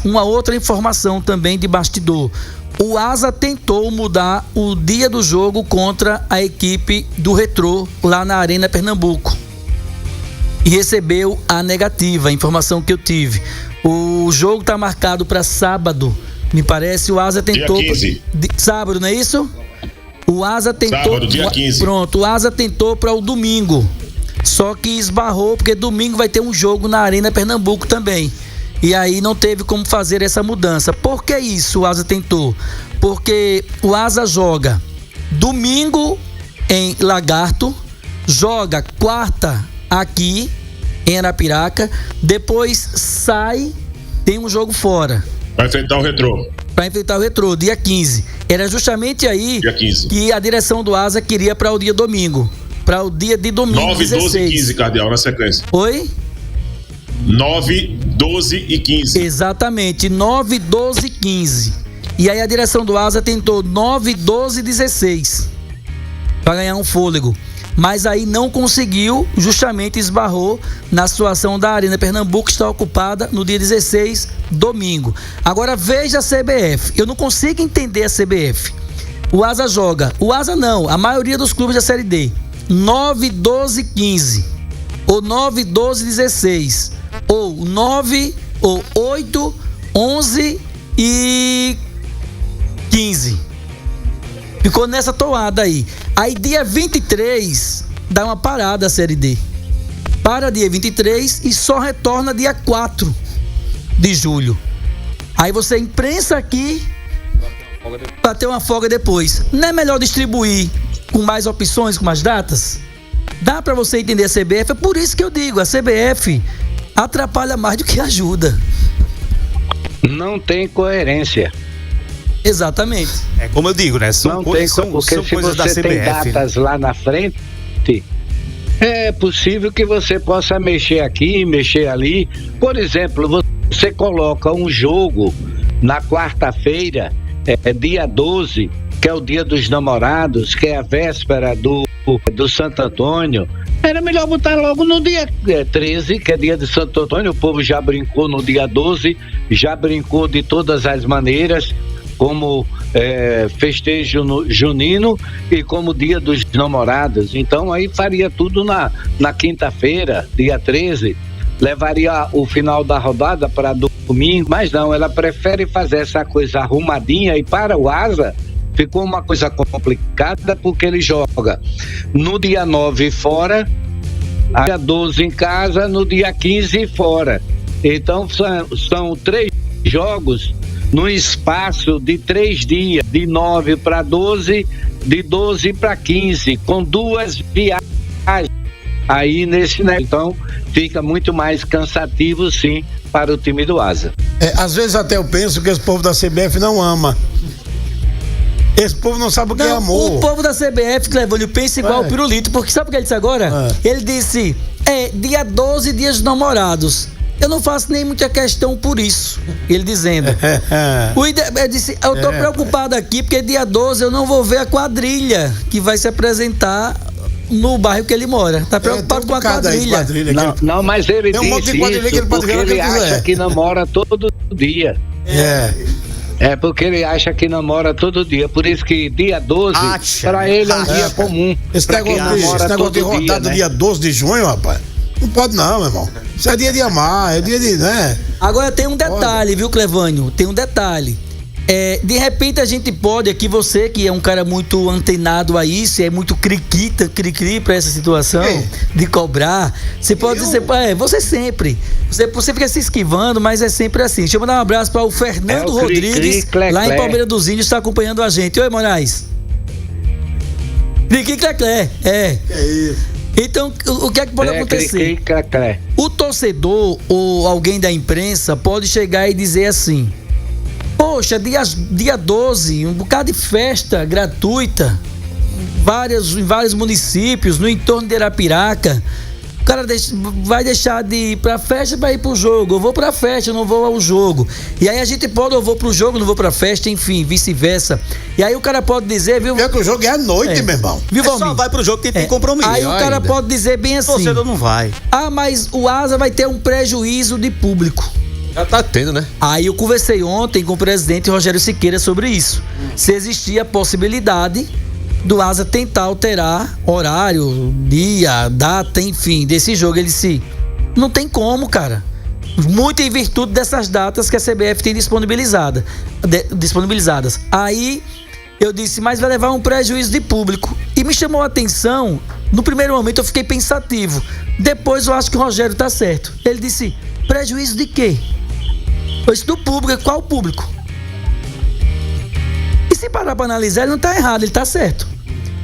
uma outra informação também de bastidor. O Asa tentou mudar o dia do jogo contra a equipe do Retrô lá na Arena Pernambuco e recebeu a negativa, a informação que eu tive. O jogo está marcado para sábado, me parece. O Asa tentou dia 15. Sábado, não é isso? O Asa tentou sábado, dia 15. Pronto, o Asa tentou para o domingo, só que esbarrou porque domingo vai ter um jogo na Arena Pernambuco também. E aí não teve como fazer essa mudança. Por que isso o Asa tentou? Porque o Asa joga domingo em Lagarto, joga quarta aqui em Arapiraca, depois sai, tem um jogo fora. Vai enfrentar o Retrô. Dia 15. Era justamente aí que a direção do Asa queria para o dia domingo. Para o dia de domingo. 9, 12 e 15, Cardeal, na sequência. Oi? 9, 12 e 15. Exatamente, 9, 12 e 15. E aí a direção do Asa tentou 9, 12 e 16 para ganhar um fôlego. Mas aí não conseguiu, justamente esbarrou na situação da Arena Pernambuco, que está ocupada no dia 16, domingo. Agora veja a CBF. Eu não consigo entender a CBF. O Asa joga. O Asa não, a maioria dos clubes da Série D. 9, 12 e 15. Ou 9, 12 e 16. Ou 9, ou 8, 11 e 15. Ficou nessa toada aí. Aí dia 23 dá uma parada a Série D. Para dia 23 e só retorna dia 4 de julho. Aí você imprensa aqui para ter uma folga depois. Não é melhor distribuir com mais opções, com mais datas? Dá para você entender a CBF? É por isso que eu digo, a CBF atrapalha mais do que ajuda. Não tem coerência. Exatamente. É como eu digo, né? São coisas da CBF. Se você tem datas lá na frente, é possível que você possa mexer aqui, mexer ali. Por exemplo, você coloca um jogo na quarta-feira, dia 12, que é o dia dos namorados, que é a véspera do Santo Antônio. Era melhor botar logo no dia 13, que é dia de Santo Antônio. O povo já brincou no dia 12, já brincou de todas as maneiras, como festejo junino e como dia dos namorados. Então aí faria tudo na quinta-feira, dia 13, levaria o final da rodada para domingo, mas não, ela prefere fazer essa coisa arrumadinha. E para o Asa ficou uma coisa complicada, porque ele joga no dia 9 fora, dia 12 em casa, no dia 15 fora. Então são 3 jogos no espaço de 3 dias, de 9 para 12, de 12 para 15, com 2 viagens aí nesse, né? Então fica muito mais cansativo, sim, para o time do Asa. Às vezes até eu penso que esse povo da CBF não ama. Esse povo não sabe o que é amor. O povo da CBF, Clevânio, pensa igual o Pirulito, porque sabe o que ele disse agora? Ele disse, dia 12, dias dos namorados. Eu não faço nem muita questão por isso, ele dizendo. Eu disse, eu tô preocupado aqui porque dia 12 eu não vou ver a quadrilha que vai se apresentar no bairro que ele mora. Tá preocupado com a quadrilha. Não, mas ele tem um monte de quadrilha que ele pode ver o que ele acha que namora todo dia. É porque ele acha que namora todo dia. Por isso que dia 12, para ele é um dia comum. Esse negócio de rodada dia 12 de junho, rapaz, não pode não, meu irmão. Isso é dia de amar, é dia de, né? Agora tem um detalhe, viu, Clevânio? Tem um detalhe. De repente a gente pode aqui, você que é um cara muito antenado a isso, é muito cri-cri pra essa situação de cobrar, você pode dizer, você sempre, você fica se esquivando, mas é sempre assim. Deixa eu mandar um abraço para o Fernando Rodrigues, lá em Palmeiras dos Índios, está acompanhando a gente. Oi, Moraes. Cri-cri, clé. É isso. Então, o que é que pode acontecer? O torcedor ou alguém da imprensa pode chegar e dizer assim: poxa, dia 12, um bocado de festa gratuita em vários municípios, no entorno de Arapiraca. O cara vai deixar de ir pra festa para ir pro jogo. Eu vou pra festa, eu não vou ao jogo. E aí a gente pode, eu vou pro jogo, não vou pra festa, enfim, vice-versa. E aí o cara pode dizer, viu? É que o jogo é à noite, meu irmão. Viu, só vai pro jogo que tem compromisso. Aí o cara pode dizer bem assim: o torcedor não vai. Mas o Asa vai ter um prejuízo de público. Já tá tendo, né? Aí eu conversei ontem com o presidente Rogério Siqueira sobre isso. Se existia a possibilidade do Asa tentar alterar horário, dia, data, enfim, desse jogo. Ele disse, não tem como, cara. Muito em virtude dessas datas que a CBF tem disponibilizadas. Aí eu disse, mas vai levar um prejuízo de público. E me chamou a atenção, no primeiro momento eu fiquei pensativo. Depois eu acho que o Rogério tá certo. Ele disse, prejuízo de quê? Eu disse, do público. Qual público? E se parar para analisar, ele não tá errado, ele tá certo.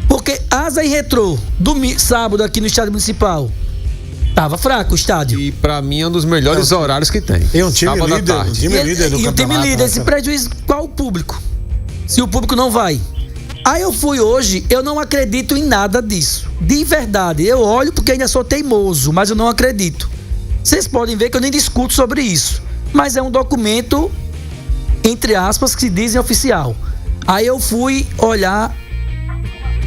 Porque Asa e Retrô, sábado aqui no estádio municipal, tava fraco o estádio. E pra mim é um dos melhores horários que tem. E um time líder, do campeonato. E um time líder, esse prejuízo, qual o público? Se o público não vai. Aí eu fui hoje, eu não acredito em nada disso. De verdade, eu olho porque ainda sou teimoso, mas eu não acredito. Vocês podem ver que eu nem discuto sobre isso. Mas é um documento, entre aspas, que se dizem oficial. Aí eu fui olhar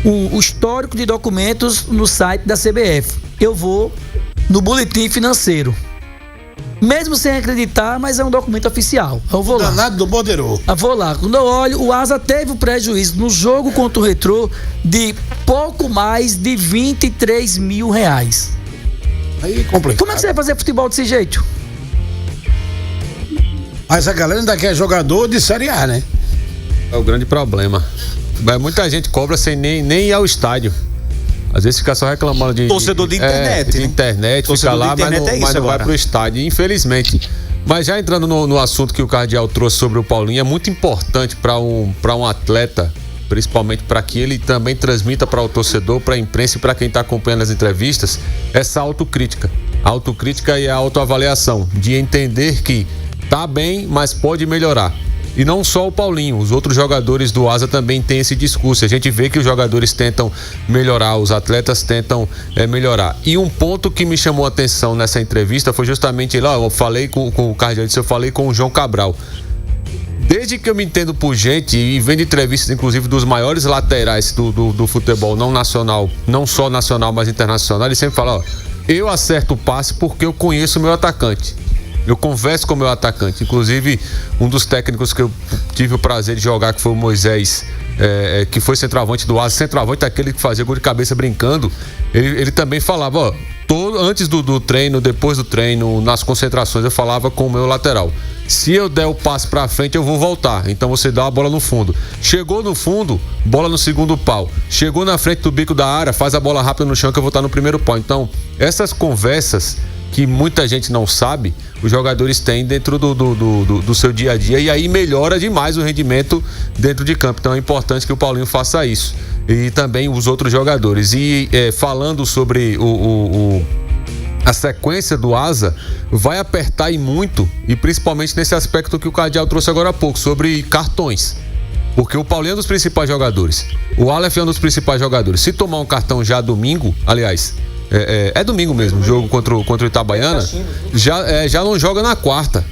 o histórico de documentos no site da CBF. Eu vou no boletim financeiro. Mesmo sem acreditar, mas é um documento oficial. Eu vou lá. Danado do Bordeiro. Eu vou lá. Quando eu olho, o Asa teve o prejuízo no jogo contra o Retrô de pouco mais de R$23 mil. Aí complicado. Como é que você vai fazer futebol desse jeito? Mas a galera ainda quer jogador de Série A, né? É o grande problema. Muita gente cobra sem nem ir ao estádio. Às vezes fica só reclamando de... Torcedor de internet, de internet, fica lá, mas não vai pro estádio, infelizmente. Mas já entrando no assunto que o Cardeal trouxe sobre o Paulinho, é muito importante para um atleta, principalmente para que ele também transmita para o torcedor, para a imprensa e para quem está acompanhando as entrevistas, essa autocrítica. A autocrítica e a autoavaliação, de entender que tá bem, mas pode melhorar. E não só o Paulinho, os outros jogadores do Asa também têm esse discurso. A gente vê que os jogadores tentam melhorar, os atletas tentam melhorar. E um ponto que me chamou a atenção nessa entrevista foi justamente lá, eu falei com o Cardeal, eu falei com o João Cabral. Desde que eu me entendo por gente e vendo entrevistas, inclusive, dos maiores laterais do futebol, não nacional, não só nacional, mas internacional, ele sempre fala, eu acerto o passe porque eu conheço o meu atacante. Eu converso com o meu atacante. Inclusive, um dos técnicos que eu tive o prazer de jogar, que foi o Moisés, que foi centroavante do Asa, centroavante aquele que fazia gol de cabeça brincando, ele também falava, antes do treino, depois do treino, nas concentrações, eu falava com o meu lateral. Se eu der o passe pra frente, eu vou voltar. Então você dá a bola no fundo. Chegou no fundo, bola no segundo pau. Chegou na frente do bico da área, faz a bola rápida no chão que eu vou estar no primeiro pau. Então, essas conversas que muita gente não sabe, os jogadores têm dentro do seu dia a dia, e aí melhora demais o rendimento dentro de campo. Então é importante que o Paulinho faça isso, e também os outros jogadores. E falando sobre a sequência do Asa, vai apertar e muito, e principalmente nesse aspecto que o Cardeal trouxe agora há pouco, sobre cartões. Porque o Paulinho é um dos principais jogadores, o Aleph é um dos principais jogadores. Se tomar um cartão já domingo, aliás, é domingo mesmo, jogo contra o Itabaiana, já não joga na quarta.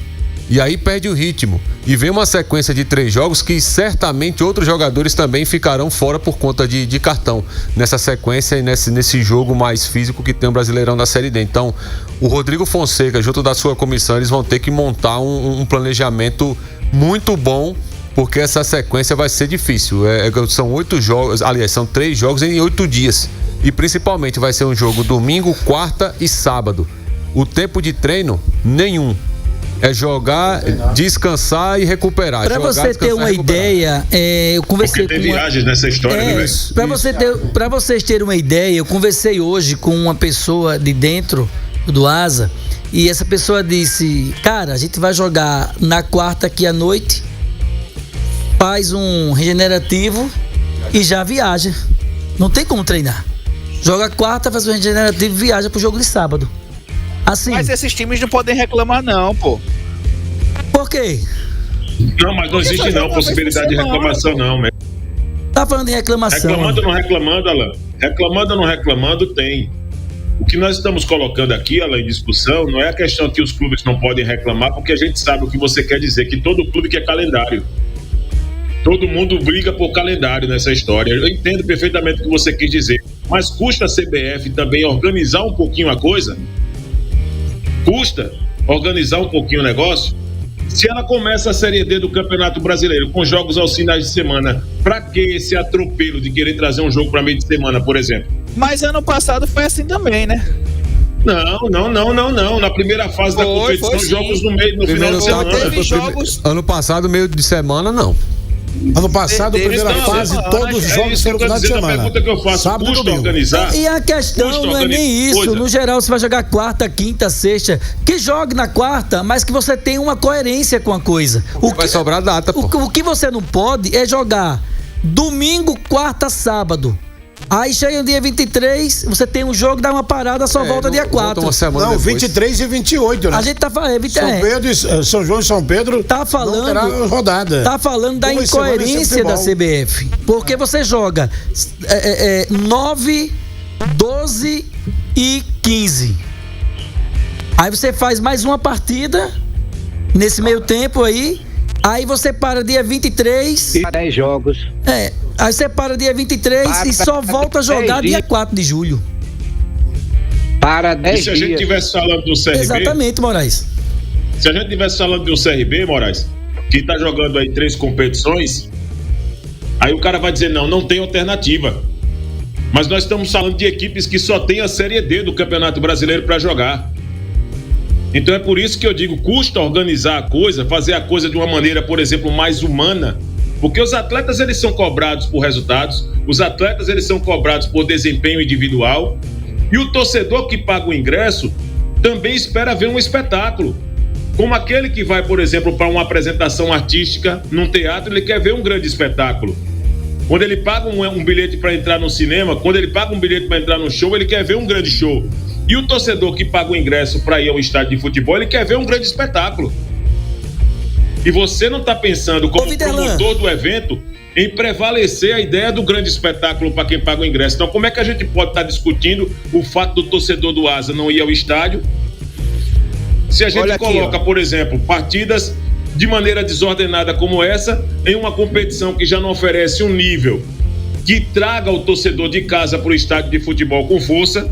E aí perde o ritmo. E vem uma sequência de 3 jogos que certamente outros jogadores também ficarão fora por conta de cartão. Nessa sequência e nesse jogo mais físico que tem o Brasileirão da Série D. Então, o Rodrigo Fonseca, junto da sua comissão, eles vão ter que montar um planejamento muito bom, porque essa sequência vai ser difícil. São 8 jogos, aliás, são 3 jogos em 8 dias. E principalmente vai ser um jogo domingo, quarta e sábado. O tempo de treino, nenhum. É jogar, descansar e recuperar. Para você ter uma ideia, eu conversei com viagens nessa história, né? Para vocês terem uma ideia, eu conversei hoje com uma pessoa de dentro do Asa, e essa pessoa disse, cara, a gente vai jogar na quarta aqui à noite, faz um regenerativo e já viaja. Não tem como treinar. Joga quarta, faz um regenerativo e viaja pro jogo de sábado. Assim. Mas esses times não podem reclamar não, pô. Por quê? Não, mas não existe não possibilidade de reclamação não, mesmo. Tá falando de reclamação. Reclamando ou não reclamando, Alan? Reclamando ou não reclamando, tem. O que nós estamos colocando aqui, Alan, em discussão, não é a questão que os clubes não podem reclamar, porque a gente sabe o que você quer dizer, que todo clube quer calendário. Todo mundo briga por calendário nessa história. Eu entendo perfeitamente o que você quis dizer. Mas custa a CBF também organizar um pouquinho a coisa? Custa organizar um pouquinho o negócio? Se ela começa a Série D do Campeonato Brasileiro com jogos aos finais de semana, pra que esse atropelo de querer trazer um jogo pra meio de semana, por exemplo? Mas ano passado foi assim também, né? Não. Na primeira fase da competição, jogos no final de semana. Teve jogos... Ano passado, meio de semana, não. Ano passado, primeira fase, todos os jogos foram no final de semana. A pergunta que eu faço, sábado custa organizar? E a questão não é nem isso. No geral, você vai jogar quarta, quinta, sexta. Que jogue na quarta, mas que você tenha uma coerência com a coisa. Vai sobrar data, pô. O que você não pode é jogar domingo, quarta, sábado. Aí chega o dia 23, você tem um jogo, dá uma parada, só volta dia 4. Não, 23 e 28, né? A gente tá falando. São João e São Pedro tá falando, não terá rodada. Tá falando da incoerência da CBF. Porque você joga 9, 12 e 15. Aí você faz mais uma partida nesse meio tempo aí. Aí você para dia 23. 10 jogos. Aí você para dia 23 e só volta a jogar dia 4 de julho. Para 10 dias. E se a gente estivesse falando do CRB... Exatamente, Moraes. Se a gente estivesse falando do CRB, Moraes, que tá jogando aí 3 competições, aí o cara vai dizer, não tem alternativa. Mas nós estamos falando de equipes que só tem a Série D do Campeonato Brasileiro para jogar. Então é por isso que eu digo, custa organizar a coisa, fazer a coisa de uma maneira, por exemplo, mais humana, porque os atletas eles são cobrados por resultados, os atletas eles são cobrados por desempenho individual, e o torcedor que paga o ingresso também espera ver um espetáculo, como aquele que vai, por exemplo, para uma apresentação artística num teatro, ele quer ver um grande espetáculo. Quando ele paga um bilhete para entrar no cinema, quando ele paga um bilhete para entrar no show, ele quer ver um grande show. E o torcedor que paga o ingresso para ir ao estádio de futebol, ele quer ver um grande espetáculo. E você não está pensando, como promotor do evento, em prevalecer a ideia do grande espetáculo para quem paga o ingresso. Então, como é que a gente pode estar discutindo o fato do torcedor do Asa não ir ao estádio, se a gente coloca, por exemplo, partidas de maneira desordenada como essa, em uma competição que já não oferece um nível que traga o torcedor de casa para o estádio de futebol com força,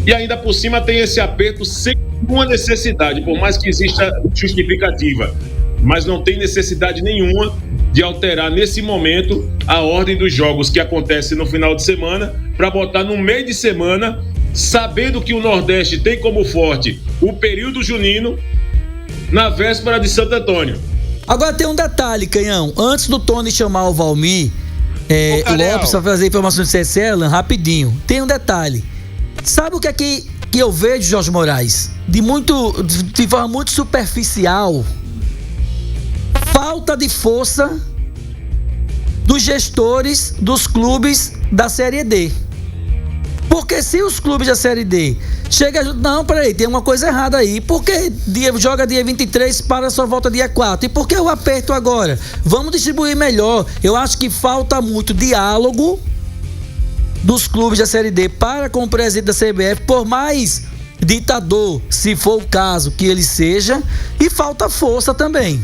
e ainda por cima tem esse aperto sem nenhuma necessidade, por mais que exista justificativa, mas não tem necessidade nenhuma de alterar nesse momento a ordem dos jogos que acontece no final de semana, para botar no meio de semana, sabendo que o Nordeste tem como forte o período junino, na véspera de Santo Antônio. Agora tem um detalhe, Canhão, antes do Tony chamar o Valmir Lopes para fazer informações de CC, Alan, rapidinho, tem um detalhe. Sabe o que é que eu vejo, Jorge Moraes? De forma muito superficial, falta de força dos gestores dos clubes da Série D. Porque se os clubes da Série D chegam... Não, peraí, tem uma coisa errada aí. Por que joga dia 23, para só volta dia 4? E por que o aperto agora? Vamos distribuir melhor. Eu acho que falta muito diálogo dos clubes da Série D para com o presidente da CBF, por mais ditador, se for o caso que ele seja, e falta força também.